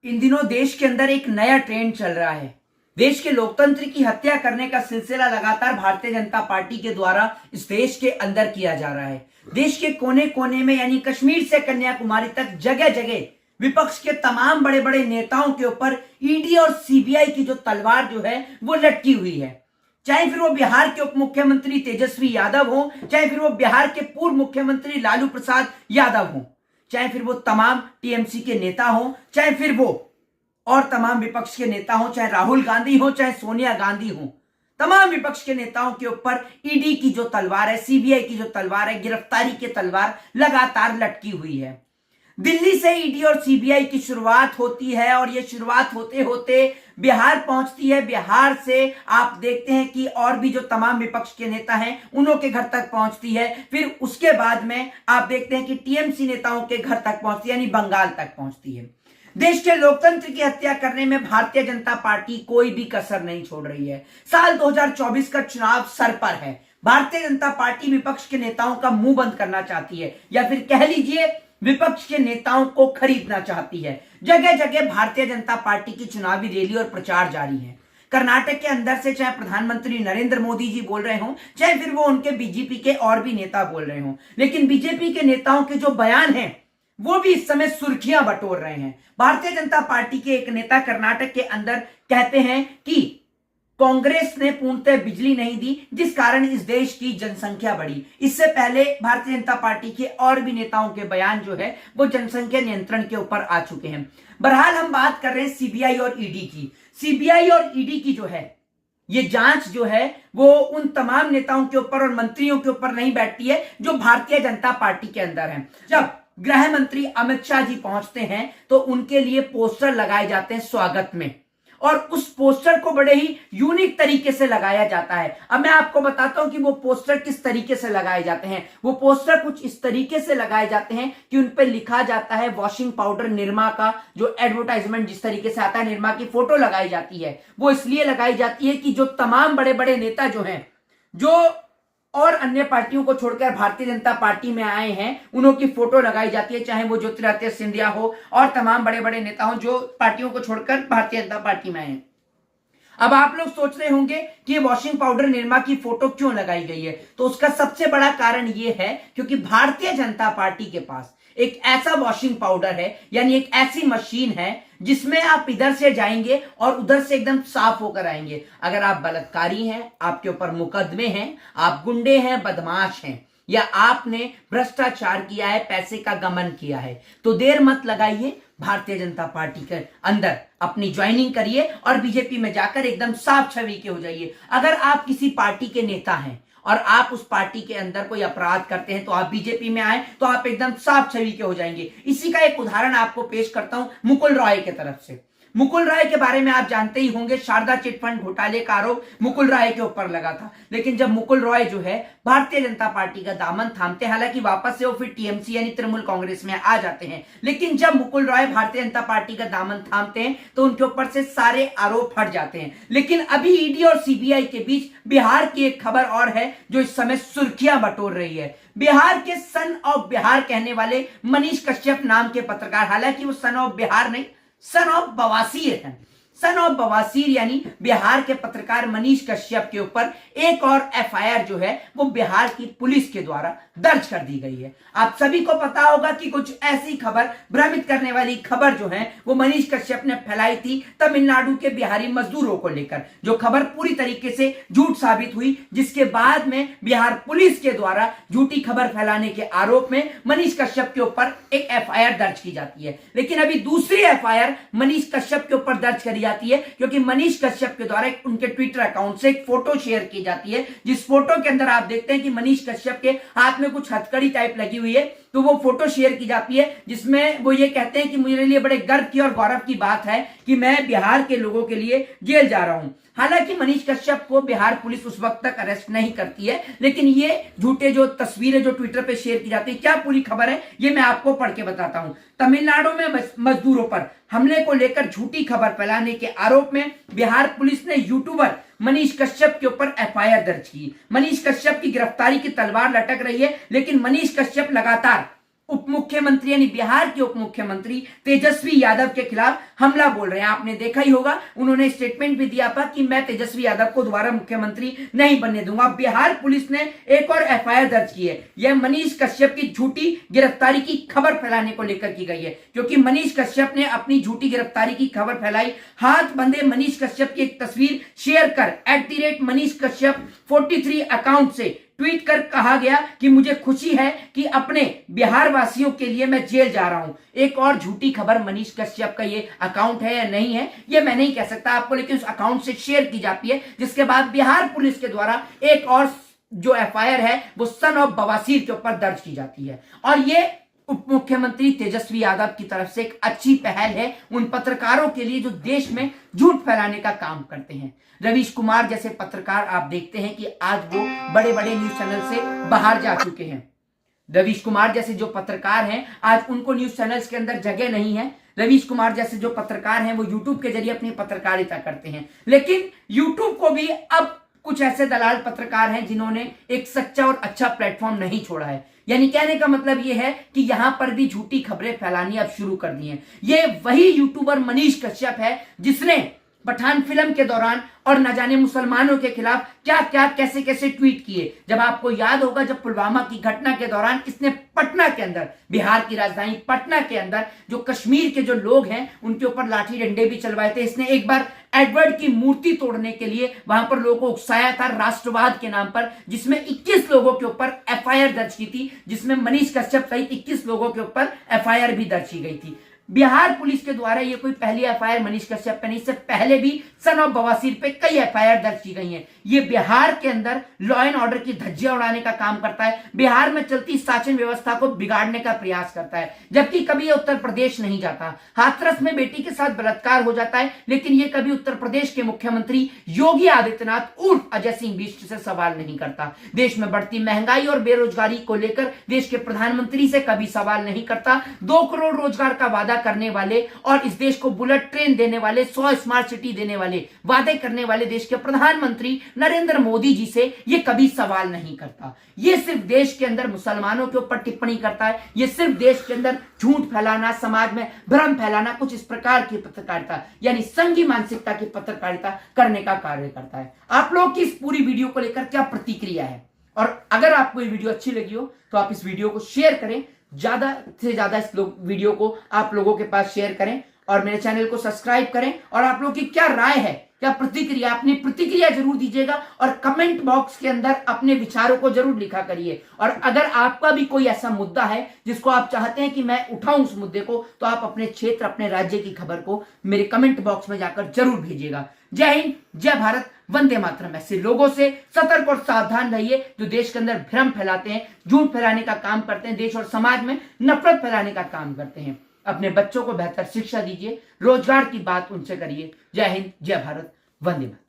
इन दिनों देश के अंदर एक नया ट्रेंड चल रहा है। देश के लोकतंत्र की हत्या करने का सिलसिला लगातार भारतीय जनता पार्टी के द्वारा इस देश के अंदर किया जा रहा है। देश के कोने कोने में यानी कश्मीर से कन्याकुमारी तक जगह जगह विपक्ष के तमाम बड़े बड़े नेताओं के ऊपर ईडी और सीबीआई की जो तलवार जो है वो लटकी हुई है। चाहे फिर वो बिहार के उप मुख्यमंत्री तेजस्वी यादव हो, चाहे फिर वो बिहार के पूर्व मुख्यमंत्री लालू प्रसाद यादव हो, चाहे फिर वो तमाम टीएमसी के नेता हो, चाहे फिर वो और तमाम विपक्ष के नेता हो, चाहे राहुल गांधी हो, चाहे सोनिया गांधी हो, तमाम विपक्ष के नेताओं के ऊपर ईडी की जो तलवार है, सीबीआई की जो तलवार है, गिरफ्तारी की तलवार लगातार लटकी हुई है। दिल्ली से ईडी और सीबीआई की शुरुआत होती है और ये शुरुआत होते होते बिहार पहुंचती है। बिहार से आप देखते हैं कि और भी जो तमाम विपक्ष के नेता हैं उन्हों के घर तक पहुंचती है। फिर उसके बाद में आप देखते हैं कि टीएमसी नेताओं के घर तक पहुंचती है, यानी बंगाल तक पहुंचती है। देश के लोकतंत्र की हत्या करने में भारतीय जनता पार्टी कोई भी कसर नहीं छोड़ रही है। साल 2024 का चुनाव सर पर है। भारतीय जनता पार्टी विपक्ष के नेताओं का मुंह बंद करना चाहती है, या फिर कह लीजिए विपक्ष के नेताओं को खरीदना चाहती है। जगह जगह भारतीय जनता पार्टी की चुनावी रैली और प्रचार जारी है। कर्नाटक के अंदर से चाहे प्रधानमंत्री नरेंद्र मोदी जी बोल रहे हों, चाहे फिर वो उनके बीजेपी के और भी नेता बोल रहे हों, लेकिन बीजेपी के नेताओं के जो बयान हैं वो भी इस समय सुर्खियां बटोर रहे हैं। भारतीय जनता पार्टी के एक नेता कर्नाटक के अंदर कहते हैं कि कांग्रेस ने पूर्णतः बिजली नहीं दी, जिस कारण इस देश की जनसंख्या बढ़ी। इससे पहले भारतीय जनता पार्टी के और भी नेताओं के बयान जो है वो जनसंख्या नियंत्रण के ऊपर आ चुके हैं। बहरहाल हम बात कर रहे हैं सीबीआई और ईडी की। सीबीआई और ईडी की जो है ये जांच जो है वो उन तमाम नेताओं के ऊपर और मंत्रियों के ऊपर नहीं बैठती है जो भारतीय जनता पार्टी के अंदर हैं। जब गृह मंत्री अमित शाह जी पहुंचते हैं तो उनके लिए पोस्टर लगाए जाते हैं स्वागत में, और उस पोस्टर को बड़े ही यूनिक तरीके से लगाया जाता है। अब मैं आपको बताता हूं कि वो पोस्टर किस तरीके से लगाए जाते हैं। वो पोस्टर कुछ इस तरीके से लगाए जाते हैं कि उन पर लिखा जाता है वॉशिंग पाउडर निरमा का जो एडवर्टाइजमेंट जिस तरीके से आता है, निरमा की फोटो लगाई जाती है। वो इसलिए लगाई जाती है कि जो तमाम बड़े बड़े नेता जो हैं, जो और अन्य पार्टियों को छोड़कर भारतीय जनता पार्टी में आए हैं, उन्हों की फोटो लगाई जाती है, चाहे वो ज्योतिरादित्य सिंधिया हो और तमाम बड़े बड़े नेता हो जो पार्टियों को छोड़कर भारतीय जनता पार्टी में आए हैं। अब आप लोग सोच रहे होंगे कि ये वॉशिंग पाउडर निरमा की फोटो क्यों लगाई गई है, तो उसका सबसे बड़ा कारण ये है क्योंकि भारतीय जनता पार्टी के पास एक ऐसा वॉशिंग पाउडर है, यानी एक ऐसी मशीन है जिसमें आप इधर से जाएंगे और उधर से एकदम साफ होकर आएंगे। अगर आप बलात्कारी हैं, आपके ऊपर मुकदमे हैं, आप गुंडे हैं, बदमाश हैं, या आपने भ्रष्टाचार किया है, पैसे का गमन किया है, तो देर मत लगाइए, भारतीय जनता पार्टी के अंदर अपनी ज्वाइनिंग करिए और बीजेपी में जाकर एकदम साफ छवि के हो जाइए। अगर आप किसी पार्टी के नेता हैं और आप उस पार्टी के अंदर कोई अपराध करते हैं तो आप बीजेपी में आए तो आप एकदम साफ छवि के हो जाएंगे। इसी का एक उदाहरण आपको पेश करता हूं मुकुल रॉय के तरफ से। मुकुल रॉय के बारे में आप जानते ही होंगे, शारदा चिटफंड घोटाले का आरोप मुकुल रॉय के ऊपर लगा था। लेकिन जब मुकुल रॉय जो है भारतीय जनता पार्टी का दामन थामते, हालांकि वापस से वो फिर टीएमसी यानी तृणमूल कांग्रेस में आ जाते हैं, लेकिन जब मुकुल रॉय भारतीय जनता पार्टी का दामन थामते हैं तो उनके ऊपर से सारे आरोप हट जाते हैं। लेकिन अभी ईडी और सीबीआई के बीच बिहार की एक खबर और है जो इस समय सुर्खियां बटोर रही है। बिहार के सन ऑफ बिहार कहने वाले मनीष कश्यप नाम के पत्रकार, हालांकि वो सन ऑफ बिहार नहीं, सन ऑफ बवासीर है। सन ऑफ बवासीर यानी बिहार के पत्रकार मनीष कश्यप के ऊपर एक और एफआईआर जो है वो बिहार की पुलिस के द्वारा दर्ज कर दी गई है। आप सभी को पता होगा कि कुछ ऐसी खबर, भ्रमित करने वाली खबर जो है वो मनीष कश्यप ने फैलाई थी तमिलनाडु के बिहारी मजदूरों को लेकर, जो खबर पूरी तरीके से झूठ साबित हुई, जिसके बाद में बिहार पुलिस के द्वारा झूठी खबर फैलाने के आरोप में मनीष कश्यप के ऊपर एक एफआईआर दर्ज की जाती है। लेकिन अभी दूसरी एफआईआर मनीष कश्यप के ऊपर दर्ज करी जाती है क्योंकि मनीष कश्यप के द्वारा उनके ट्विटर अकाउंट से एक फोटो शेयर की जाती है, जिस फोटो के अंदर आप देखते हैं कि मनीष कश्यप के हाथ में कुछ हथकड़ी टाइप लगी हुई है। तो वो फोटो शेयर की जाती है जिसमें वो ये कहते हैं कि मेरे लिए बड़े गर्व की और गौरव की बात है कि मैं बिहार के लोगों के लिए जेल जा रहा हूं। हालांकि मनीष कश्यप को बिहार पुलिस उस वक्त तक अरेस्ट नहीं करती है, लेकिन ये झूठे जो तस्वीरें जो ट्विटर पे शेयर की जाती है, क्या पूरी खबर है ये मैं आपको पढ़ के बताता हूं। तमिलनाडु में मजदूरों पर हमले को लेकर झूठी खबर फैलाने के आरोप में बिहार पुलिस ने यूट्यूबर मनीष कश्यप के ऊपर एफआईआर दर्ज की। मनीष कश्यप की गिरफ्तारी की तलवार लटक रही है, लेकिन मनीष कश्यप लगातार उप मुख्यमंत्री यानी बिहार के उप मुख्यमंत्री तेजस्वी यादव के खिलाफ हमला बोल रहे हैं। आपने देखा ही होगा, उन्होंने स्टेटमेंट भी दिया था कि मैं तेजस्वी यादव को दोबारा मुख्यमंत्री नहीं बनने दूंगा। बिहार पुलिस ने एक और एफआईआर दर्ज की है। यह मनीष कश्यप की झूठी गिरफ्तारी की खबर फैलाने को लेकर की गई है, क्योंकि मनीष कश्यप ने अपनी झूठी गिरफ्तारी की खबर फैलाई। हाथ बंधे मनीष कश्यप की एक तस्वीर शेयर कर @मनीष कश्यप 43 अकाउंट से ट्वीट कर कहा गया कि मुझे खुशी है कि अपने बिहार वासियों के लिए मैं जेल जा रहा हूं। एक और झूठी खबर, मनीष कश्यप का ये अकाउंट है या नहीं है ये मैं नहीं कह सकता आपको, लेकिन उस अकाउंट से शेयर की जाती है, जिसके बाद बिहार पुलिस के द्वारा एक और जो एफआईआर है वो सन ऑफ बवासीर के ऊपर दर्ज की जाती है। और ये उप मुख्यमंत्री तेजस्वी यादव की तरफ से एक अच्छी पहल है उन पत्रकारों के लिए जो देश में झूठ फैलाने का काम करते हैं। रवीश कुमार जैसे पत्रकार आप देखते हैं कि आज वो बड़े बड़े न्यूज चैनल से बाहर जा चुके हैं। रवीश कुमार जैसे जो पत्रकार हैं आज उनको न्यूज चैनल्स के अंदर जगह नहीं है। रवीश कुमार जैसे जो पत्रकार हैं वो यूट्यूब के जरिए अपनी पत्रकारिता करते हैं, लेकिन यूट्यूब को भी अब कुछ ऐसे दलाल पत्रकार हैं जिन्होंने एक सच्चा और अच्छा प्लेटफॉर्म नहीं छोड़ा है। यानी कहने का मतलब यह है कि यहां पर भी झूठी खबरें फैलानी अब शुरू कर दी हैं। ये वही यूट्यूबर मनीष कश्यप है जिसने पठान फिल्म के दौरान और न जाने मुसलमानों के खिलाफ क्या क्या कैसे कैसे ट्वीट किए। जब आपको याद होगा, जब पुलवामा की घटना के दौरान इसने पटना के अंदर, बिहार की राजधानी पटना के अंदर जो कश्मीर के जो लोग हैं उनके ऊपर लाठी डंडे भी चलवाए थे। इसने एक बार एडवर्ड की मूर्ति तोड़ने के लिए वहां पर लोगों को उकसाया था राष्ट्रवाद के नाम पर, जिसमें 21 लोगों के ऊपर एफआईआर दर्ज की थी, जिसमें मनीष कश्यप सहित 21 लोगों के ऊपर एफआईआर भी दर्ज की गई थी। बिहार पुलिस के द्वारा ये कोई पहली एफआईआर मनीष कश्यप पे नहीं, इससे पहले भी सन ऑफ बवासीर पे कई एफआईआर दर्ज की गई हैं। ये बिहार के अंदर लॉ एंड ऑर्डर की धज्जियां उड़ाने का काम करता है, बिहार में चलती शासन व्यवस्था को बिगाड़ने का प्रयास करता है, जबकि कभी ये उत्तर प्रदेश नहीं जाता। हाथरस में बेटी के साथ बलात्कार हो जाता है, लेकिन ये कभी उत्तर प्रदेश के मुख्यमंत्री योगी आदित्यनाथ उर्फ अजय सिंह बिष्ट से सवाल नहीं करता। देश में बढ़ती महंगाई और बेरोजगारी को लेकर देश के प्रधानमंत्री से कभी सवाल नहीं करता। 2 करोड़ रोजगार का वादा करने वाले और इस देश को बुलेट ट्रेन देने वाले, 100 स्मार्ट सिटी देने वाले वादे करने वाले देश के प्रधानमंत्री नरेंद्र मोदी जी से ये कभी सवाल नहीं करता। ये सिर्फ देश के अंदर मुसलमानों के ऊपर टिप्पणी करता है, ये सिर्फ देश के अंदर झूठ फैलाना, समाज में भ्रम फैलाना, कुछ इस प्रकार की पत्रकारिता यानी संघी मानसिकता की पत्रकारिता करने का कार्य करता है। आप लोग की इस पूरी वीडियो को लेकर क्या प्रतिक्रिया है? और अगर आपको ये वीडियो अच्छी लगी हो तो आप इस वीडियो को शेयर करें, ज्यादा से ज्यादा इस वीडियो को आप लोगों के पास शेयर करें और मेरे चैनल को सब्सक्राइब करें। और आप लोगों की क्या राय है, क्या प्रतिक्रिया, अपनी प्रतिक्रिया जरूर दीजिएगा और कमेंट बॉक्स के अंदर अपने विचारों को जरूर लिखा करिए। और अगर आपका भी कोई ऐसा मुद्दा है जिसको आप चाहते हैं कि मैं उठाऊं उस मुद्दे को, तो आप अपने क्षेत्र, अपने राज्य की खबर को मेरे कमेंट बॉक्स में जाकर जरूर भेजिएगा। जय हिंद, जय भारत, वंदे मातरम। ऐसे लोगों से सतर्क और सावधान रहिए जो देश के अंदर भ्रम फैलाते हैं, झूठ फैलाने का काम करते हैं, देश और समाज में नफरत फैलाने का काम करते हैं। अपने बच्चों को बेहतर शिक्षा दीजिए, रोजगार की बात उनसे करिए। जय हिंद, जय भारत, वंदे मातरम।